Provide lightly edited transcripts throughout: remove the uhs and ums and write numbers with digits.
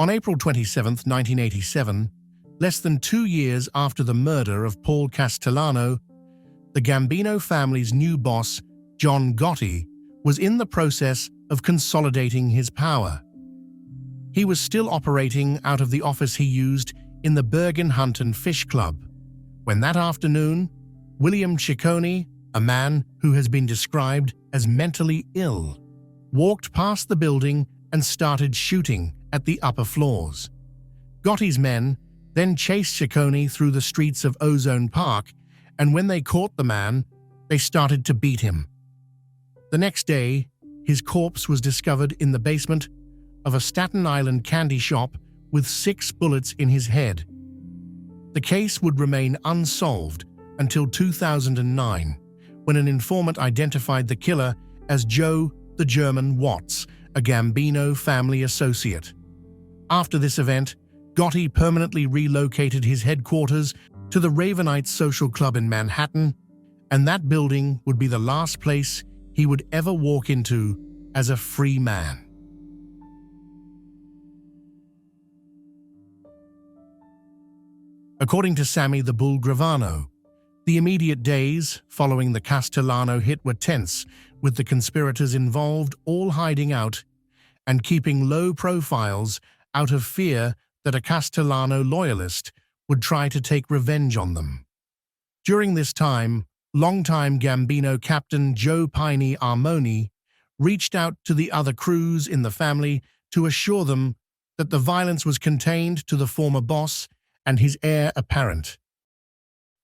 On April 27, 1987, less than 2 years after the murder of Paul Castellano, the Gambino family's new boss, John Gotti, was in the process of consolidating his power. He was still operating out of the office he used in the Bergen Hunt and Fish Club, when that afternoon, William Ciccone, a man who has been described as mentally ill, walked past the building and started shooting at the upper floors. Gotti's men then chased Ciccone through the streets of Ozone Park, and when they caught the man, they started to beat him. The next day, his corpse was discovered in the basement of a Staten Island candy shop with 6 bullets in his head. The case would remain unsolved until 2009, when an informant identified the killer as Joe the German Watts, a Gambino family associate. After this event, Gotti permanently relocated his headquarters to the Ravenite social club in Manhattan, and that building would be the last place he would ever walk into as a free man. According to Sammy the Bull Gravano, the immediate days following the Castellano hit were tense, with the conspirators involved all hiding out and keeping low profiles out of fear that a Castellano loyalist would try to take revenge on them. During this time, longtime Gambino captain Joe Piney Armoni reached out to the other crews in the family to assure them that the violence was contained to the former boss and his heir apparent.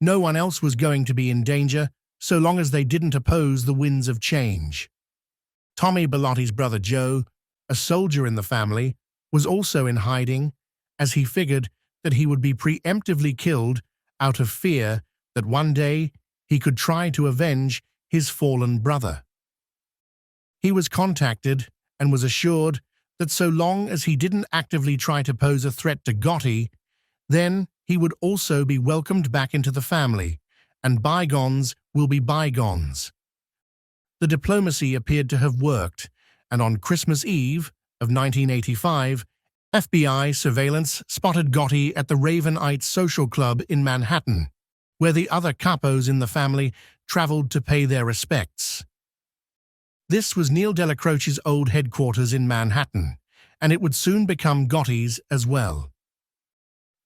No one else was going to be in danger so long as they didn't oppose the winds of change. Tommy Bellotti's brother Joe, a soldier in the family, was also in hiding, as he figured that he would be preemptively killed out of fear that one day he could try to avenge his fallen brother. He was contacted and was assured that so long as he didn't actively try to pose a threat to Gotti, then he would also be welcomed back into the family, and bygones will be bygones. The diplomacy appeared to have worked, and on Christmas Eve of 1985, FBI surveillance spotted Gotti at the Ravenite social club in Manhattan, where the other capos in the family traveled to pay their respects. This was Neil Delacroce's old headquarters in Manhattan, and it would soon become Gotti's as well.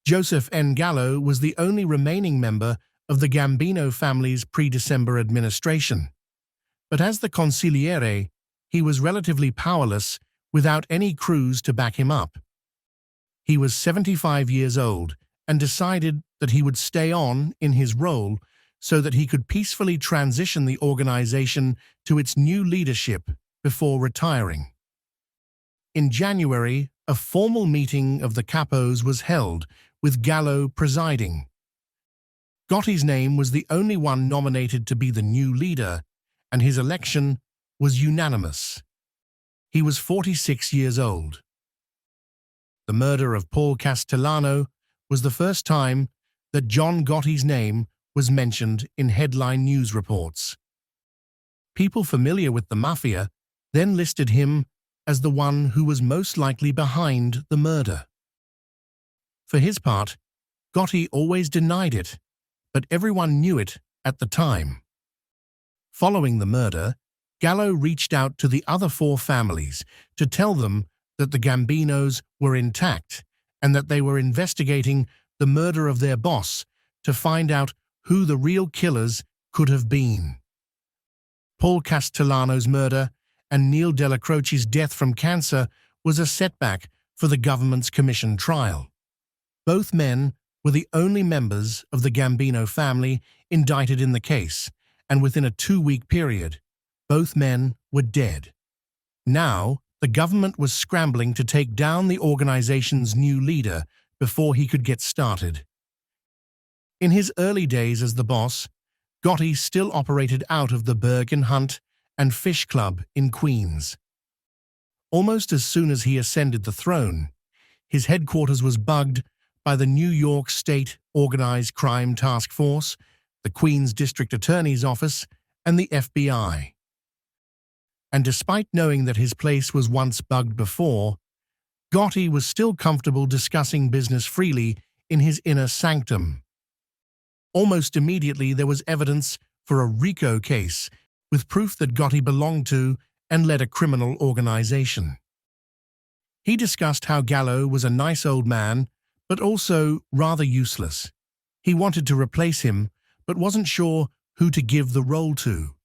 Joseph N. Gallo was the only remaining member of the Gambino family's pre-December administration, but as the consigliere, he was relatively powerless without any crews to back him up. He was 75 years old and decided that he would stay on in his role so that he could peacefully transition the organization to its new leadership before retiring. In January, a formal meeting of the capos was held, with Gallo presiding. Gotti's name was the only one nominated to be the new leader, and his election was unanimous. He was 46 years old. The murder of Paul Castellano was the first time that John Gotti's name was mentioned in headline news reports. People familiar with the Mafia then listed him as the one who was most likely behind the murder. For his part, Gotti always denied it, but everyone knew it at the time. Following the murder, Gallo reached out to the other 4 families to tell them that the Gambinos were intact and that they were investigating the murder of their boss to find out who the real killers could have been. Paul Castellano's murder and Neil Delacroce's death from cancer was a setback for the government's commission trial. Both men were the only members of the Gambino family indicted in the case, and within a 2-week period, both men were dead. Now, the government was scrambling to take down the organization's new leader before he could get started. In his early days as the boss, Gotti still operated out of the Bergen Hunt and Fish Club in Queens. Almost as soon as he ascended the throne, his headquarters was bugged by the New York State Organized Crime Task Force, the Queens District Attorney's Office, and the FBI. And despite knowing that his place was once bugged before, Gotti was still comfortable discussing business freely in his inner sanctum. Almost immediately, there was evidence for a RICO case, with proof that Gotti belonged to and led a criminal organization. He discussed how Gallo was a nice old man, but also rather useless. He wanted to replace him, but wasn't sure who to give the role to.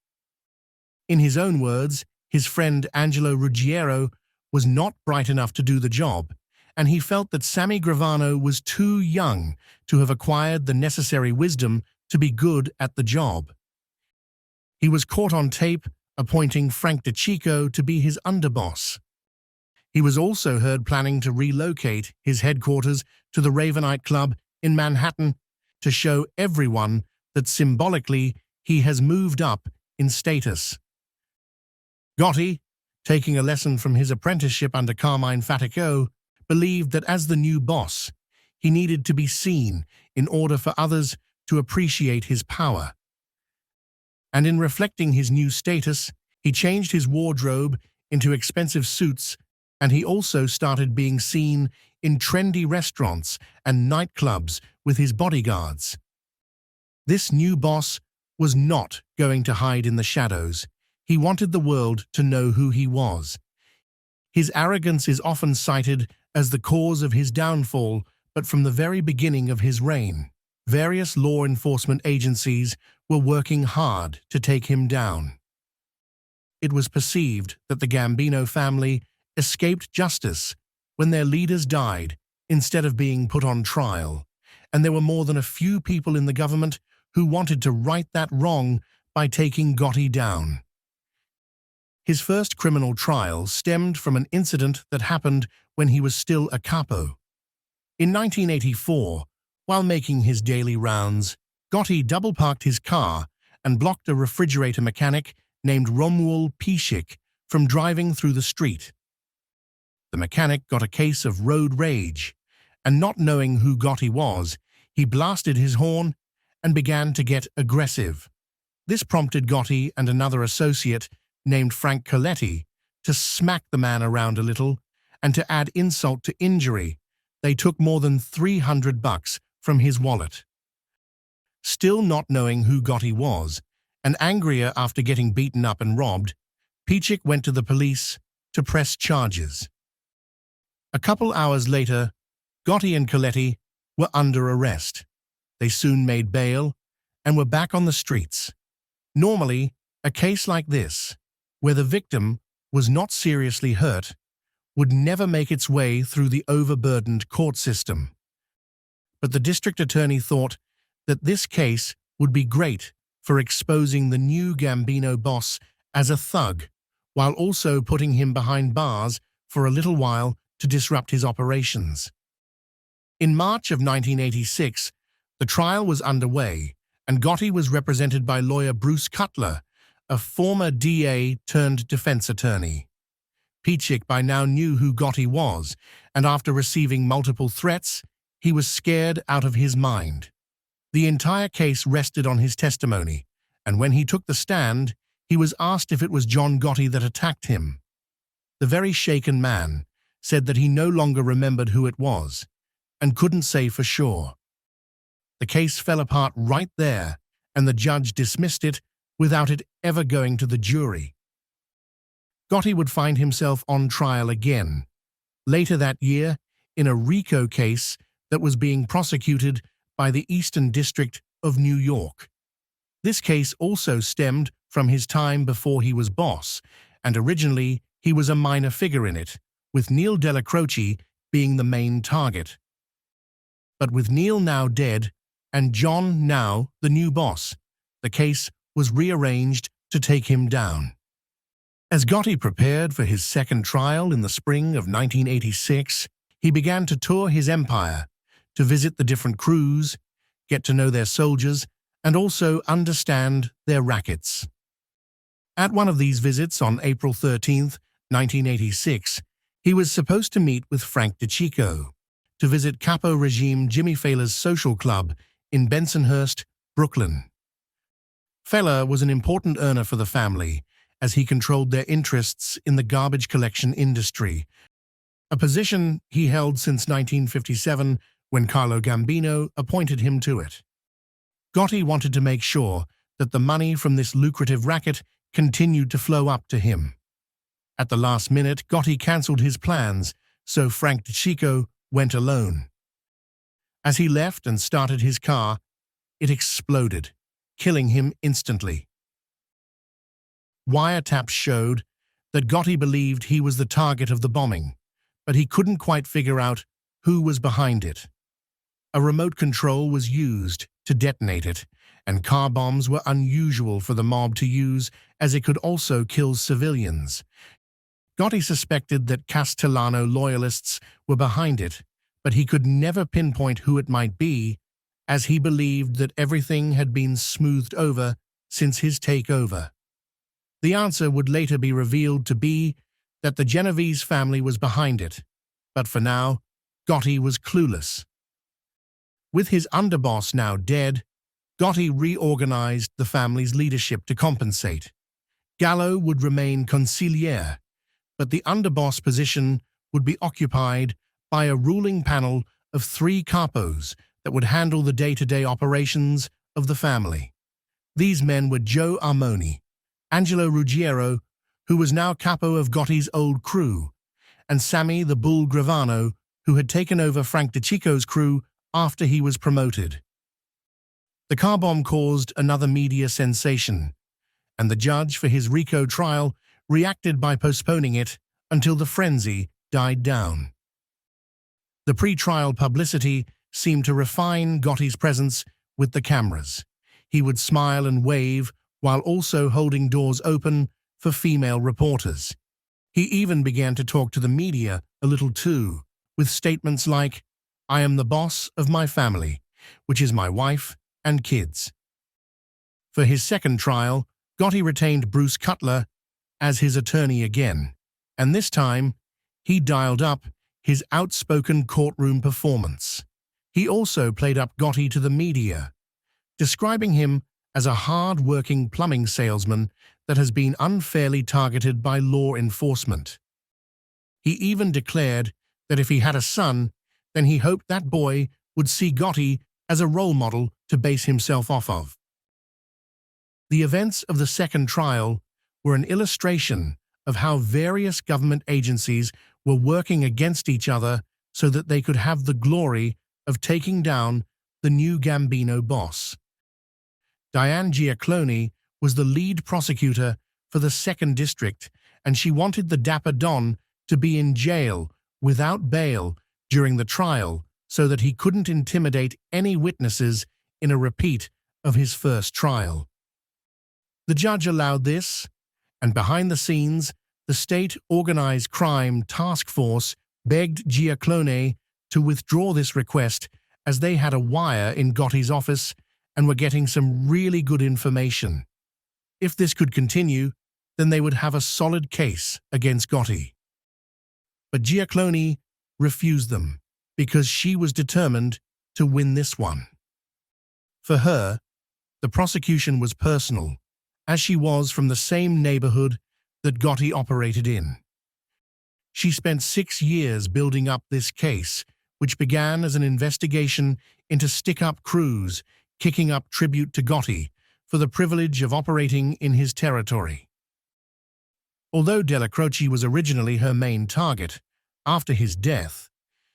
In his own words, his friend Angelo Ruggiero was not bright enough to do the job, and he felt that Sammy Gravano was too young to have acquired the necessary wisdom to be good at the job. He was caught on tape appointing Frank DiCicco to be his underboss. He was also heard planning to relocate his headquarters to the Ravenite Club in Manhattan to show everyone that symbolically he has moved up in status. Gotti, taking a lesson from his apprenticeship under Carmine Fatico, believed that as the new boss, he needed to be seen in order for others to appreciate his power. And in reflecting his new status, he changed his wardrobe into expensive suits, and he also started being seen in trendy restaurants and nightclubs with his bodyguards. This new boss was not going to hide in the shadows. He wanted the world to know who he was. His arrogance is often cited as the cause of his downfall, but from the very beginning of his reign, various law enforcement agencies were working hard to take him down. It was perceived that the Gambino family escaped justice when their leaders died instead of being put on trial, and there were more than a few people in the government who wanted to right that wrong by taking Gotti down. His first criminal trial stemmed from an incident that happened when he was still a capo. In 1984, while making his daily rounds, Gotti double-parked his car and blocked a refrigerator mechanic named Romuald Piszczek from driving through the street. The mechanic got a case of road rage, and not knowing who Gotti was, he blasted his horn and began to get aggressive. This prompted Gotti and another associate named Frank Coletti to smack the man around a little, and to add insult to injury, they took more than $300 from his wallet. Still not knowing who Gotti was, and angrier after getting beaten up and robbed, Piszczek went to the police to press charges. A couple hours later, Gotti and Coletti were under arrest. They soon made bail and were back on the streets. Normally, a case like this, where the victim was not seriously hurt, would never make its way through the overburdened court system. But the district attorney thought that this case would be great for exposing the new Gambino boss as a thug, while also putting him behind bars for a little while to disrupt his operations. In March of 1986, the trial was underway, and Gotti was represented by lawyer Bruce Cutler, a former DA turned defense attorney. Piszczek by now knew who Gotti was, and after receiving multiple threats, he was scared out of his mind. The entire case rested on his testimony, and when he took the stand, he was asked if it was John Gotti that attacked him. The very shaken man said that he no longer remembered who it was, and couldn't say for sure. The case fell apart right there, and the judge dismissed it without it ever going to the jury. Gotti would find himself on trial again, later that year, in a RICO case that was being prosecuted by the Eastern District of New York. This case also stemmed from his time before he was boss, and originally he was a minor figure in it, with Neil Della Croce being the main target. But with Neil now dead, and John now the new boss, the case was rearranged to take him down. As Gotti prepared for his second trial in the spring of 1986, he began to tour his empire, to visit the different crews, get to know their soldiers, and also understand their rackets. At one of these visits on April 13, 1986, he was supposed to meet with Frank DiCicco to visit Capo Regime Jimmy Fallor's social club in Bensonhurst, Brooklyn. Fallor was an important earner for the family, as he controlled their interests in the garbage collection industry, a position he held since 1957 when Carlo Gambino appointed him to it. Gotti wanted to make sure that the money from this lucrative racket continued to flow up to him. At the last minute, Gotti cancelled his plans, so Frank DiCicco went alone. As he left and started his car, it exploded, killing him instantly. Wiretaps showed that Gotti believed he was the target of the bombing, but he couldn't quite figure out who was behind it. A remote control was used to detonate it, and car bombs were unusual for the mob to use as it could also kill civilians. Gotti suspected that Castellano loyalists were behind it, but he could never pinpoint who it might be, as he believed that everything had been smoothed over since his takeover. The answer would later be revealed to be that the Genovese family was behind it, but for now, Gotti was clueless. With his underboss now dead, Gotti reorganized the family's leadership to compensate. Gallo would remain consigliere, but the underboss position would be occupied by a ruling panel of 3 capos that would handle the day-to-day operations of the family. These men were Joe Armoni, Angelo Ruggiero, who was now capo of Gotti's old crew, and Sammy the Bull Gravano, who had taken over Frank DiCicco's crew after he was promoted. The car bomb caused another media sensation, and the judge for his RICO trial reacted by postponing it until the frenzy died down. The pre-trial publicity seemed to refine Gotti's presence with the cameras. He would smile and wave while also holding doors open for female reporters. He even began to talk to the media a little too, with statements like, "I am the boss of my family, which is my wife and kids." For his second trial, Gotti retained Bruce Cutler as his attorney again, and this time he dialed up his outspoken courtroom performance. He also played up Gotti to the media, describing him as a hard-working plumbing salesman that has been unfairly targeted by law enforcement. He even declared that if he had a son, then he hoped that boy would see Gotti as a role model to base himself off of. The events of the second trial were an illustration of how various government agencies were working against each other so that they could have the glory of taking down the new Gambino boss. Diane Giaclone was the lead prosecutor for the 2nd District, and she wanted the Dapper Don to be in jail without bail during the trial so that he couldn't intimidate any witnesses in a repeat of his first trial. The judge allowed this, and behind the scenes, the State Organized Crime Task Force begged Giaclone to withdraw this request as they had a wire in Gotti's office and were getting some really good information. If this could continue, then they would have a solid case against Gotti. But Giaclone refused them because she was determined to win this one. For her, the prosecution was personal, as she was from the same neighborhood that Gotti operated in. She spent 6 years building up this case, which began as an investigation into stick-up crews kicking up tribute to Gotti for the privilege of operating in his territory. Although Della Croce was originally her main target, after his death,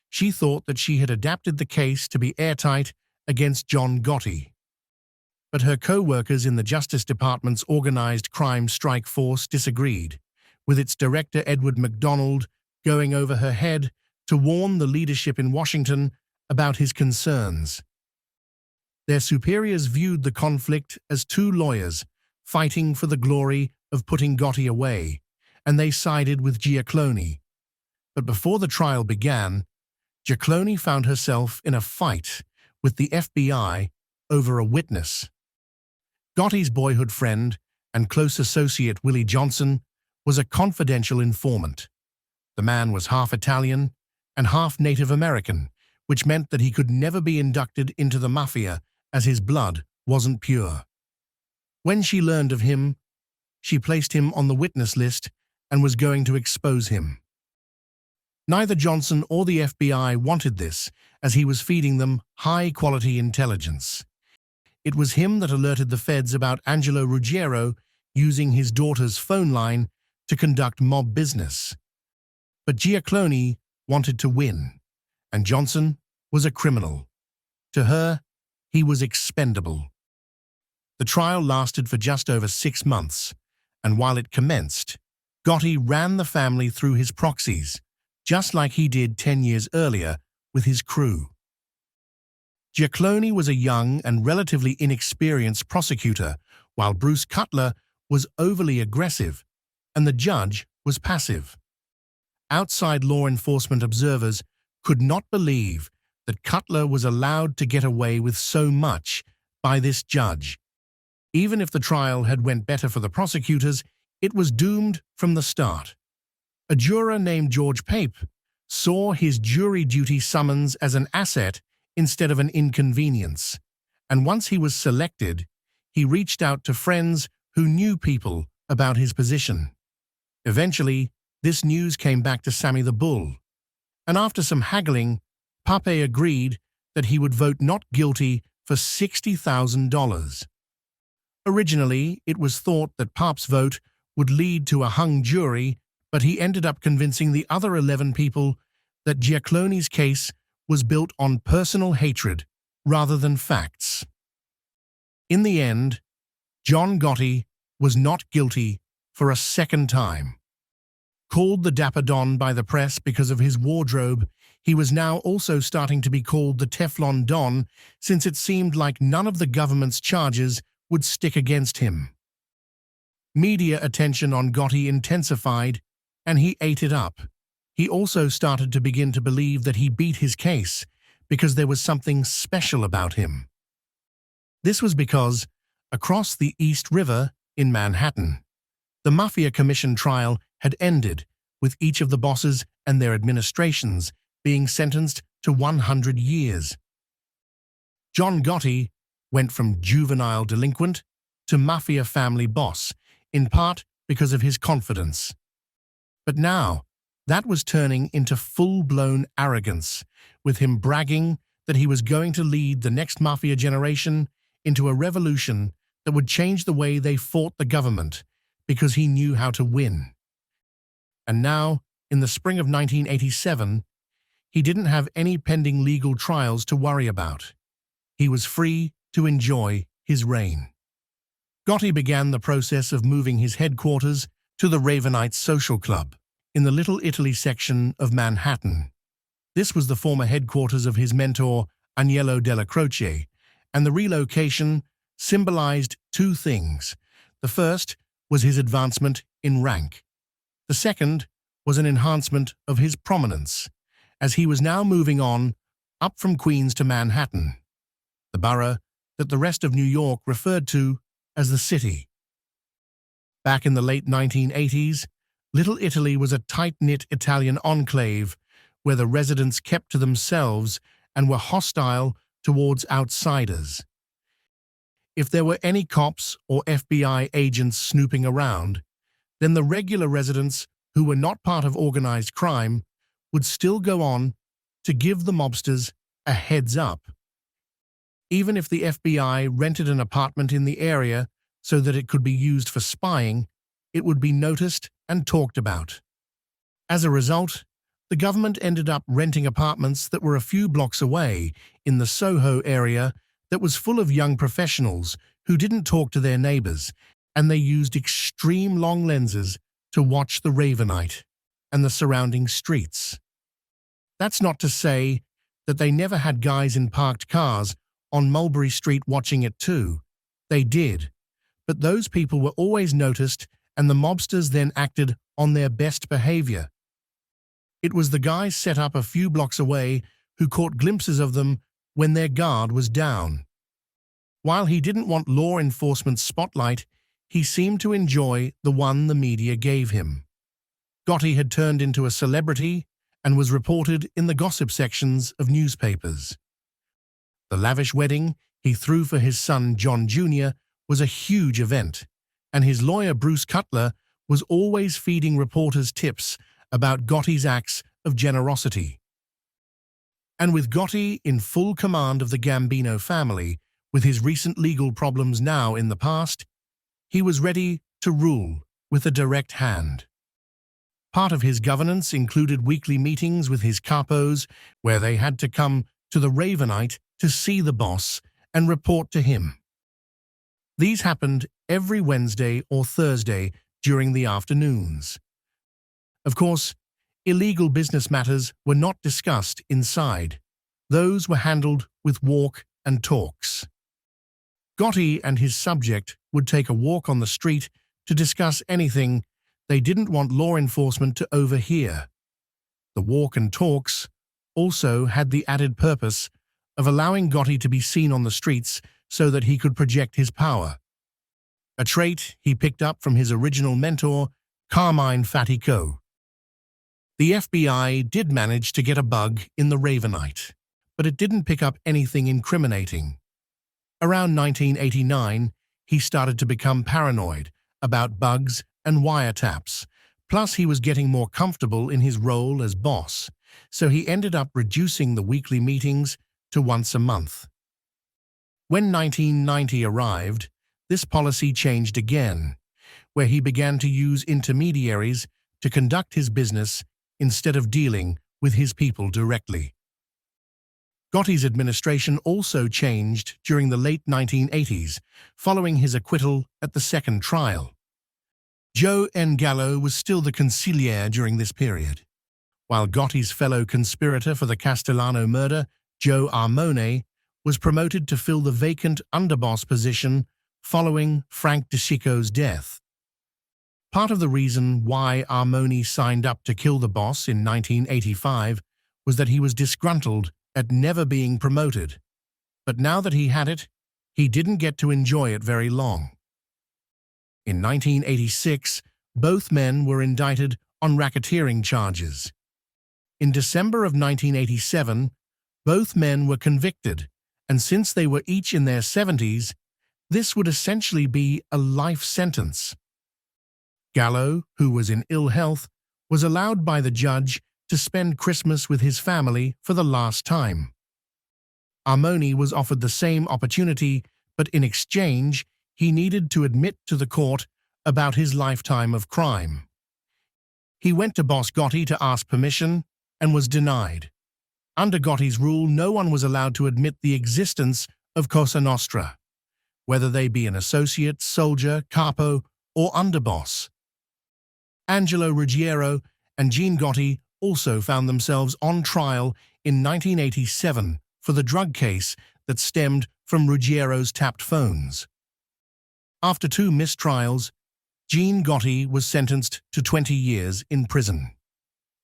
she thought that she had adapted the case to be airtight against John Gotti. But her co-workers in the Justice Department's organized crime strike force disagreed, with its director Edward MacDonald going over her head to warn the leadership in Washington about his concerns. Their superiors viewed the conflict as 2 lawyers fighting for the glory of putting Gotti away, and they sided with Giaclone. But before the trial began, Giaclone found herself in a fight with the FBI over a witness. Gotti's boyhood friend and close associate Willie Johnson was a confidential informant. The man was half Italian and half Native American, which meant that he could never be inducted into the Mafia as his blood wasn't pure. When she learned of him, she placed him on the witness list and was going to expose him. Neither Johnson or the FBI wanted this, as he was feeding them high-quality intelligence. It was him that alerted the feds about Angelo Ruggiero using his daughter's phone line to conduct mob business. But Giaclone wanted to win, and Johnson was a criminal. To her, he was expendable. The trial lasted for just over 6 months, and while it commenced, Gotti ran the family through his proxies, just like he did 10 years earlier with his crew. Giaclone was a young and relatively inexperienced prosecutor, while Bruce Cutler was overly aggressive, and the judge was passive. Outside law enforcement observers could not believe that Cutler was allowed to get away with so much by this judge. Even if the trial had went better for the prosecutors, it was doomed from the start. A juror named George Pape saw his jury duty summons as an asset instead of an inconvenience, and once he was selected, he reached out to friends who knew people about his position. Eventually, this news came back to Sammy the Bull, and after some haggling, Pape agreed that he would vote not guilty for $60,000. Originally, it was thought that Pape's vote would lead to a hung jury, but he ended up convincing the other 11 people that Giaclone's case was built on personal hatred rather than facts. In the end, John Gotti was not guilty for a second time. Called the Dapper Don by the press because of his wardrobe, he was now also starting to be called the Teflon Don, since it seemed like none of the government's charges would stick against him. Media attention on Gotti intensified, and he ate it up. He also started to begin to believe that he beat his case because there was something special about him. This was because, across the East River in Manhattan, the Mafia Commission trial had ended, with each of the bosses and their administrations being sentenced to 100 years. John Gotti went from juvenile delinquent to Mafia family boss, in part because of his confidence. But now, that was turning into full-blown arrogance, with him bragging that he was going to lead the next Mafia generation into a revolution that would change the way they fought the government, because he knew how to win. And now, in the spring of 1987, he didn't have any pending legal trials to worry about. He was free to enjoy his reign. Gotti began the process of moving his headquarters to the Ravenite Social Club in the Little Italy section of Manhattan. This was the former headquarters of his mentor, Agnello Della Croce, and the relocation symbolized two things. The first was his advancement in rank. The second was an enhancement of his prominence, as he was now moving on up from Queens to Manhattan, the borough that the rest of New York referred to as the city. Back in the late 1980s, Little Italy was a tight-knit Italian enclave where the residents kept to themselves and were hostile towards outsiders. If there were any cops or FBI agents snooping around, then the regular residents who were not part of organized crime would still go on to give the mobsters a heads up. Even if the FBI rented an apartment in the area so that it could be used for spying, it would be noticed and talked about. As a result, the government ended up renting apartments that were a few blocks away in the Soho area that was full of young professionals who didn't talk to their neighbors, and they used extreme long lenses to watch the Ravenite and the surrounding streets. That's not to say that they never had guys in parked cars on Mulberry Street watching it too. They did, but those people were always noticed, and the mobsters then acted on their best behavior. It was the guys set up a few blocks away who caught glimpses of them when their guard was down. While he didn't want law enforcement's spotlight, he seemed to enjoy the one the media gave him. Gotti had turned into a celebrity and was reported in the gossip sections of newspapers. The lavish wedding he threw for his son John Jr. was a huge event, and his lawyer Bruce Cutler was always feeding reporters tips about Gotti's acts of generosity. And with Gotti in full command of the Gambino family, with his recent legal problems now in the past, he was ready to rule with a direct hand. Part of his governance included weekly meetings with his capos, where they had to come to the Ravenite to see the boss and report to him. These happened every Wednesday or Thursday during the afternoons. Of course, illegal business matters were not discussed inside. Those were handled with walk and talks. Gotti and his subject would take a walk on the street to discuss anything they didn't want law enforcement to overhear. The walk and talks also had the added purpose of allowing Gotti to be seen on the streets so that he could project his power, a trait he picked up from his original mentor, Carmine Fatico. The FBI did manage to get a bug in the Ravenite, but it didn't pick up anything incriminating. Around 1989, he started to become paranoid about bugs and wiretaps, plus he was getting more comfortable in his role as boss, so he ended up reducing the weekly meetings to once a month. When 1990 arrived, this policy changed again, where he began to use intermediaries to conduct his business instead of dealing with his people directly. Gotti's administration also changed during the late 1980s, following his acquittal at the second trial. Joe N. Gallo was still the consigliere during this period, while Gotti's fellow conspirator for the Castellano murder, Joe Armone, was promoted to fill the vacant underboss position following Frank DiCicco's death. Part of the reason why Armone signed up to kill the boss in 1985 was that he was disgruntled at never being promoted, but now that he had it, he didn't get to enjoy it very long. In 1986, both men were indicted on racketeering charges. In December of 1987, both men were convicted, and since they were each in their 70s, this would essentially be a life sentence. Gallo, who was in ill health, was allowed by the judge to spend Christmas with his family for the last time. Armone was offered the same opportunity, but in exchange, he needed to admit to the court about his lifetime of crime. He went to Boss Gotti to ask permission and was denied. Under Gotti's rule, no one was allowed to admit the existence of Cosa Nostra, whether they be an associate, soldier, capo, or underboss. Angelo Ruggiero and John Gotti also found themselves on trial in 1987 for the drug case that stemmed from Ruggiero's tapped phones. After 2 mistrials, John Gotti was sentenced to 20 years in prison.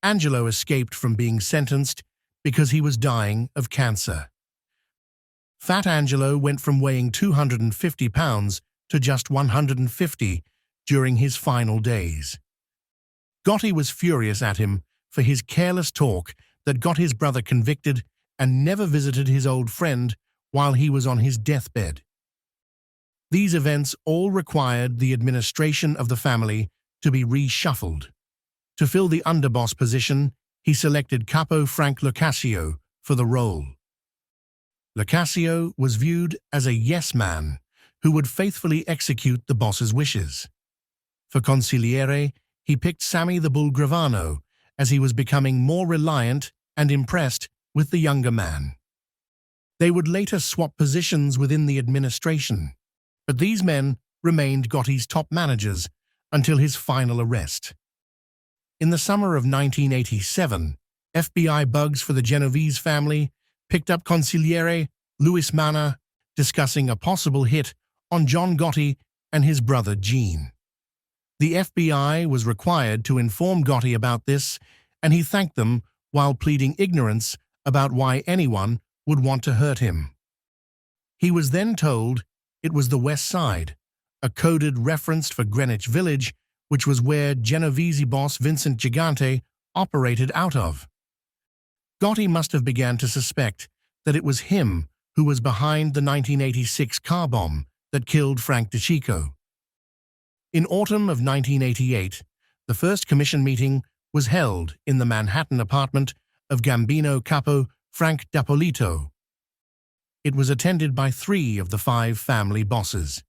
Angelo escaped from being sentenced because he was dying of cancer. Fat Angelo went from weighing 250 pounds to just 150 during his final days. Gotti was furious at him for his careless talk that got his brother convicted and never visited his old friend while he was on his deathbed. These events all required the administration of the family to be reshuffled. To fill the underboss position, he selected Capo Frank Locascio for the role. Locascio was viewed as a yes man who would faithfully execute the boss's wishes. For consigliere, he picked Sammy the Bull Gravano, as he was becoming more reliant and impressed with the younger man. They would later swap positions within the administration, but these men remained Gotti's top managers until his final arrest. In the summer of 1987, FBI bugs for the Genovese family picked up consigliere Luis Mana discussing a possible hit on John Gotti and his brother Gene. The FBI was required to inform Gotti about this, and he thanked them while pleading ignorance about why anyone would want to hurt him. He was then told it was the West Side, a coded reference for Greenwich Village, which was where Genovese boss Vincent Gigante operated out of. Gotti must have begun to suspect that it was him who was behind the 1986 car bomb that killed Frank DiCicco. In autumn of 1988, the first commission meeting was held in the Manhattan apartment of Gambino capo Frank D'Appolito. It was attended by 3 of the 5 family bosses.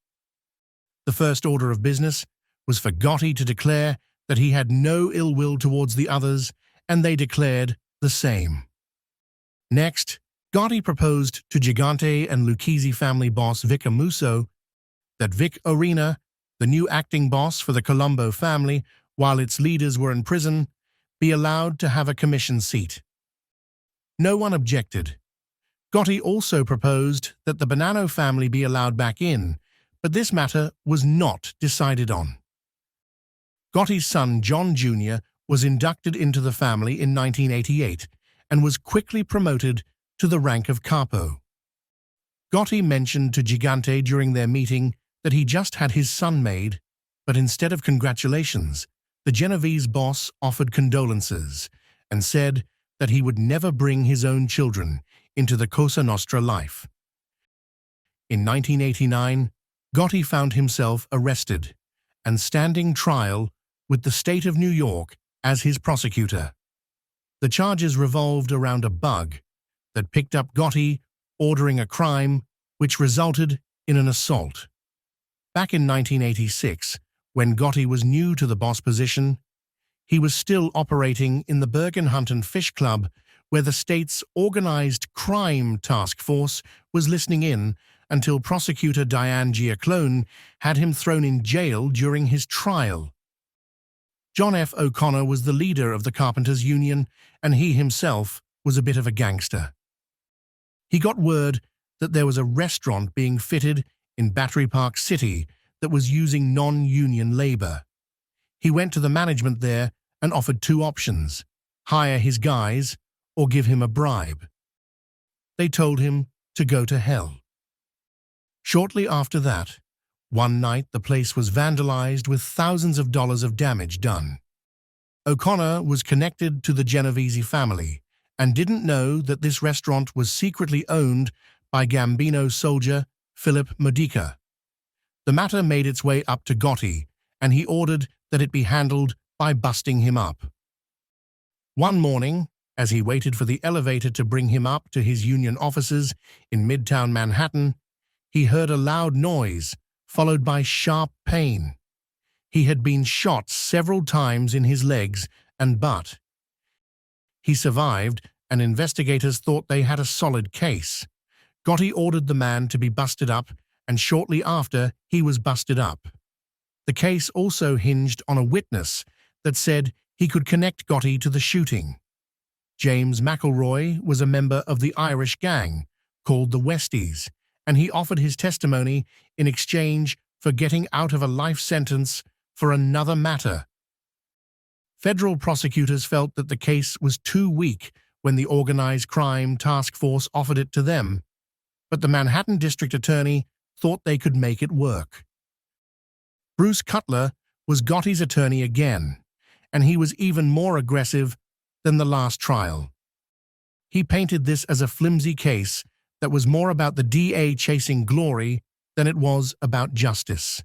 The first order of business was for Gotti to declare that he had no ill will towards the others, and they declared the same. Next, Gotti proposed to Gigante and Lucchese family boss Vic Amuso that Vic Arena, the new acting boss for the Colombo family, while its leaders were in prison, be allowed to have a commission seat. No one objected. Gotti also proposed that the Bonanno family be allowed back in, but this matter was not decided on. Gotti's son John Jr. was inducted into the family in 1988 and was quickly promoted to the rank of capo. Gotti mentioned to Gigante during their meeting that he just had his son made, but instead of congratulations, the Genovese boss offered condolences and said that he would never bring his own children into the Cosa Nostra life. In 1989, Gotti found himself arrested and standing trial with the state of New York as his prosecutor. The charges revolved around a bug that picked up Gotti ordering a crime which resulted in an assault. Back in 1986, when Gotti was new to the boss position, he was still operating in the Bergen-Hunten Fish Club, where the state's organized crime task force was listening in until prosecutor Diane Giaclone had him thrown in jail during his trial. John F. O'Connor was the leader of the Carpenters Union, and he himself was a bit of a gangster. He got word that there was a restaurant being fitted in Battery Park City that was using non-union labor. He went to the management there and offered 2 options: hire his guys or give him a bribe. They told him to go to hell. Shortly after that, one night the place was vandalized with thousands of dollars of damage done. O'Connor was connected to the Genovese family and didn't know that this restaurant was secretly owned by Gambino soldier Philip Modica. The matter made its way up to Gotti, and he ordered that it be handled by busting him up. One morning, as he waited for the elevator to bring him up to his union offices in Midtown Manhattan, he heard a loud noise, followed by sharp pain. He had been shot several times in his legs and butt. He survived, and investigators thought they had a solid case. Gotti ordered the man to be busted up, and shortly after, he was busted up. The case also hinged on a witness that said he could connect Gotti to the shooting. James McElroy was a member of the Irish gang called the Westies, and he offered his testimony in exchange for getting out of a life sentence for another matter. Federal prosecutors felt that the case was too weak when the organized crime task force offered it to them, but the Manhattan District Attorney thought they could make it work. Bruce Cutler was Gotti's attorney again, and he was even more aggressive than the last trial. He painted this as a flimsy case that was more about the DA chasing glory than it was about justice.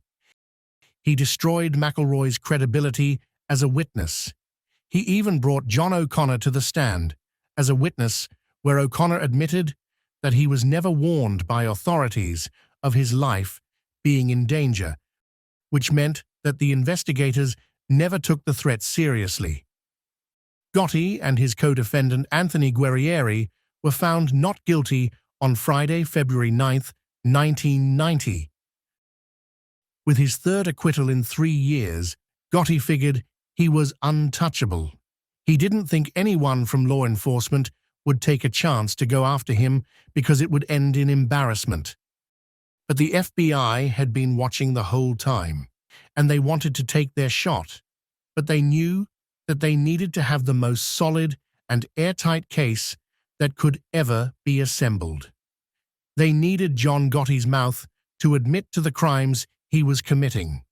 He destroyed McElroy's credibility as a witness. He even brought John O'Connor to the stand as a witness, where O'Connor admitted that he was never warned by authorities of his life being in danger, which meant that the investigators never took the threat seriously. Gotti and his co-defendant Anthony Guerrieri were found not guilty on Friday, February 9, 1990. With his 3rd acquittal in 3 years, Gotti figured he was untouchable. He didn't think anyone from law enforcement would take a chance to go after him because it would end in embarrassment. But the FBI had been watching the whole time, and they wanted to take their shot, but they knew that they needed to have the most solid and airtight case that could ever be assembled. They needed John Gotti's mouth to admit to the crimes he was committing.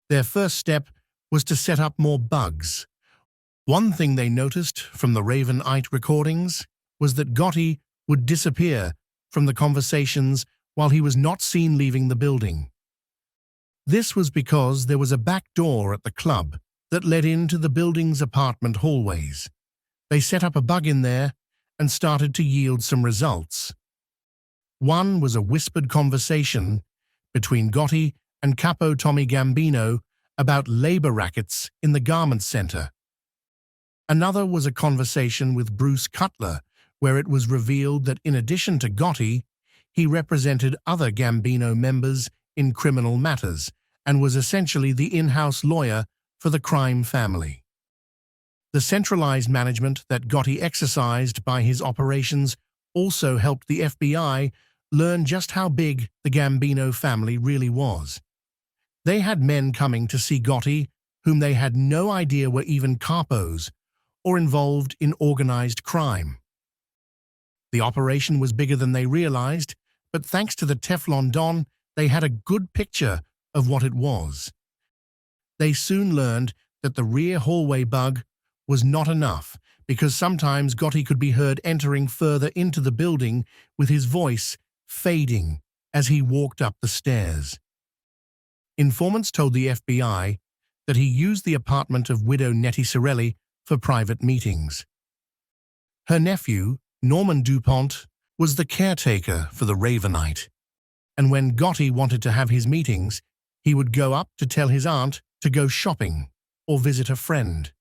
Their first step was to set up more bugs. One thing they noticed from the Ravenite recordings was that Gotti would disappear from the conversations while he was not seen leaving the building. This was because there was a back door at the club that led into the building's apartment hallways. They set up a bug in there and started to yield some results. One was a whispered conversation between Gotti and Capo Tommy Gambino about labor rackets in the garment center. Another was a conversation with Bruce Cutler, where it was revealed that in addition to Gotti, he represented other Gambino members in criminal matters and was essentially the in-house lawyer for the crime family. The centralized management that Gotti exercised by his operations also helped the FBI learn just how big the Gambino family really was. They had men coming to see Gotti whom they had no idea were even capos or involved in organized crime. The operation was bigger than they realized, but thanks to the Teflon Don, they had a good picture of what it was. They soon learned that the rear hallway bug was not enough, because sometimes Gotti could be heard entering further into the building with his voice fading as he walked up the stairs. Informants told the FBI that he used the apartment of widow Nettie Cirelli for private meetings. Her nephew, Norman DuPont, was the caretaker for the Ravenite, and when Gotti wanted to have his meetings, he would go up to tell his aunt to go shopping or visit a friend.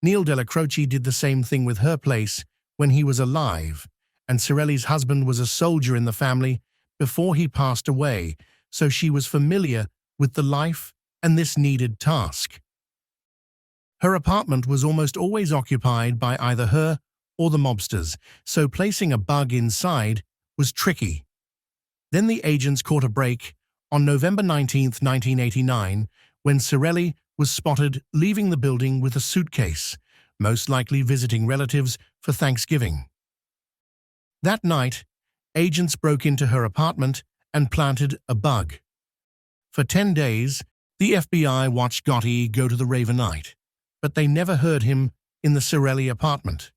Neil Della Croce did the same thing with her place when he was alive, and Cirelli's husband was a soldier in the family before he passed away, so she was familiar with the life and this needed task. Her apartment was almost always occupied by either her or the mobsters, so placing a bug inside was tricky. Then the agents caught a break on November 19, 1989, when Cirelli was spotted leaving the building with a suitcase, most likely visiting relatives for Thanksgiving. That night, agents broke into her apartment and planted a bug. For 10 days, the FBI watched Gotti go to the Ravenite, but they never heard him in the Cirelli apartment.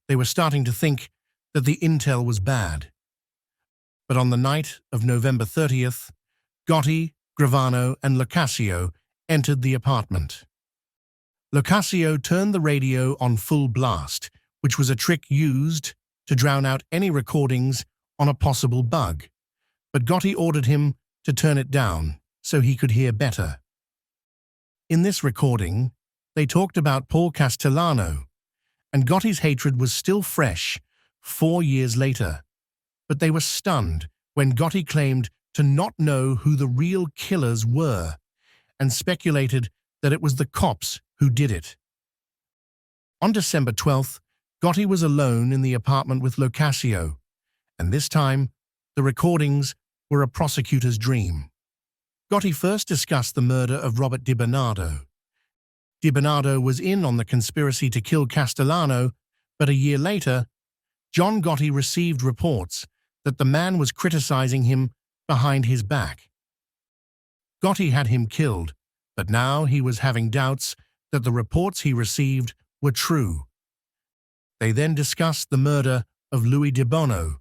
They were starting to think that the intel was bad. But on the night of November 30th, Gotti, Gravano, and Locascio entered the apartment. Locascio turned the radio on full blast, which was a trick used to drown out any recordings on a possible bug, but Gotti ordered him to turn it down so he could hear better. In this recording, they talked about Paul Castellano, and Gotti's hatred was still fresh 4 years later, but they were stunned when Gotti claimed to not know who the real killers were and speculated that it was the cops who did it. On December 12th, Gotti was alone in the apartment with Locascio, and this time, the recordings were a prosecutor's dream. Gotti first discussed the murder of Robert DiBernardo. DiBernardo was in on the conspiracy to kill Castellano, but a year later, John Gotti received reports that the man was criticizing him behind his back. Gotti had him killed, but now he was having doubts that the reports he received were true. They then discussed the murder of Louis De Bono,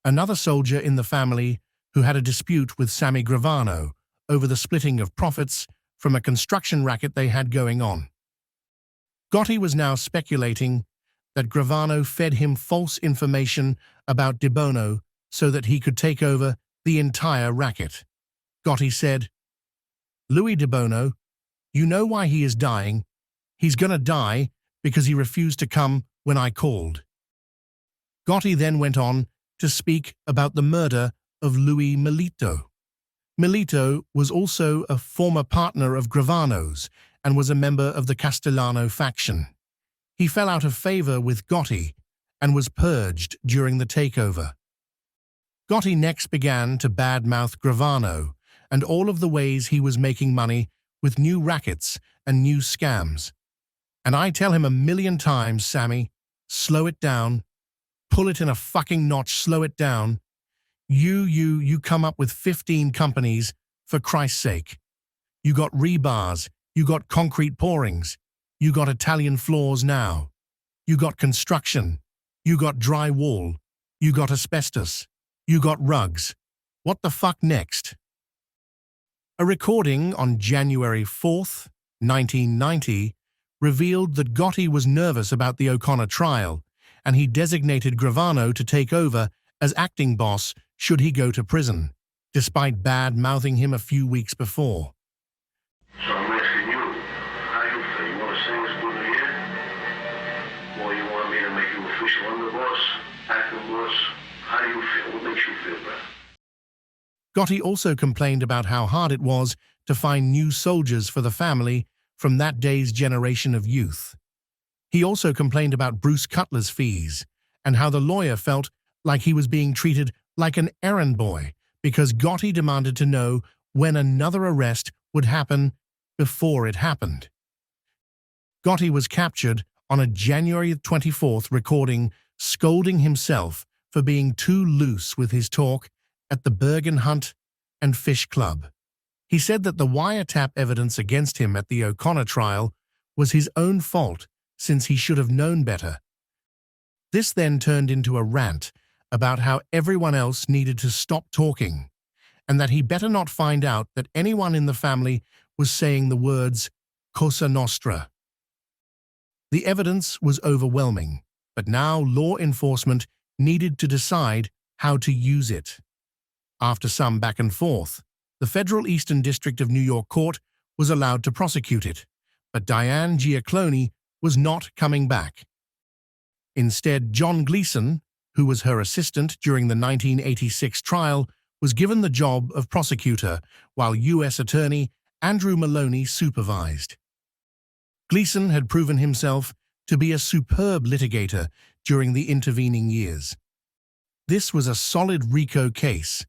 another soldier in the family who had a dispute with Sammy Gravano over the splitting of profits from a construction racket they had going on. Gotti was now speculating that Gravano fed him false information about De Bono so that he could take over the entire racket. Gotti said, "Louis De Bono, you know why he is dying. He's gonna die because he refused to come when I called." Gotti then went on to speak about the murder of Louis Melito. Melito was also a former partner of Gravano's and was a member of the Castellano faction. He fell out of favor with Gotti and was purged during the takeover. Gotti next began to badmouth Gravano and all of the ways he was making money with new rackets and new scams. "And I tell him 1,000,000 times, Sammy, slow it down. Pull it in a fucking notch, slow it down. You come up with 15 companies, for Christ's sake. You got rebars, you got concrete pourings, you got Italian floors now. You got construction, you got drywall, you got asbestos, you got rugs. What the fuck next?" A recording on January 4th, 1990, revealed that Gotti was nervous about the O'Connor trial, and he designated Gravano to take over as acting boss should he go to prison, despite bad-mouthing him a few weeks before. So I'm asking you, how you feel? You want to sing us good new year? Or you want me to make you official underboss, acting boss? How do you feel? What makes you feel better? Gotti also complained about how hard it was to find new soldiers for the family from that day's generation of youth. He also complained about Bruce Cutler's fees and how the lawyer felt like he was being treated like an errand boy because Gotti demanded to know when another arrest would happen before it happened. Gotti was captured on a January 24th recording scolding himself for being too loose with his talk at the Bergen Hunt and Fish Club. He said that the wiretap evidence against him at the O'Connor trial was his own fault since he should have known better. This then turned into a rant about how everyone else needed to stop talking and that he better not find out that anyone in the family was saying the words Cosa Nostra. The evidence was overwhelming, but now law enforcement needed to decide how to use it. After some back and forth, the Federal Eastern District of New York Court was allowed to prosecute it, but Diane Giaclone was not coming back. Instead, John Gleason, who was her assistant during the 1986 trial, was given the job of prosecutor, while U.S. Attorney Andrew Maloney supervised. Gleason had proven himself to be a superb litigator during the intervening years. This was a solid RICO case,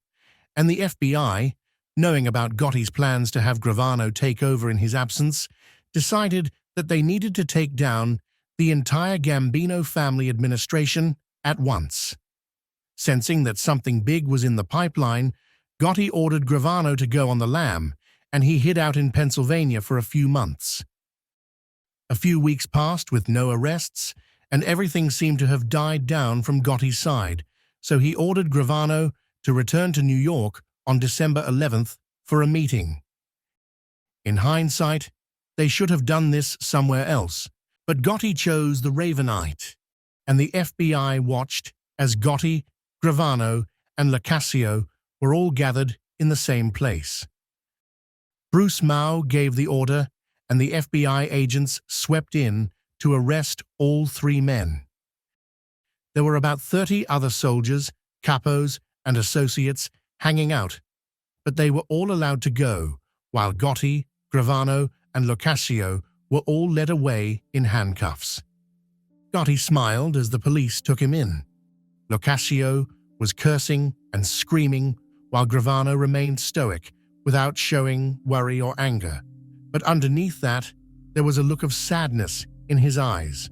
and the FBI, knowing about Gotti's plans to have Gravano take over in his absence, decided that they needed to take down the entire Gambino family administration at once. Sensing that something big was in the pipeline, Gotti ordered Gravano to go on the lam, and he hid out in Pennsylvania for a few months. A few weeks passed with no arrests, and everything seemed to have died down from Gotti's side, so he ordered Gravano to return to New York on December 11th for a meeting. In hindsight, they should have done this somewhere else, but Gotti chose the Ravenite, and the FBI watched as Gotti, Gravano, and Locascio were all gathered in the same place. Bruce Mao gave the order, and the FBI agents swept in to arrest all three men. There were about 30 other soldiers, capos, and associates hanging out, but they were all allowed to go, while Gotti, Gravano, and Locascio were all led away in handcuffs. Gotti smiled as the police took him in. Locascio was cursing and screaming, while Gravano remained stoic without showing worry or anger. But underneath that, there was a look of sadness in his eyes.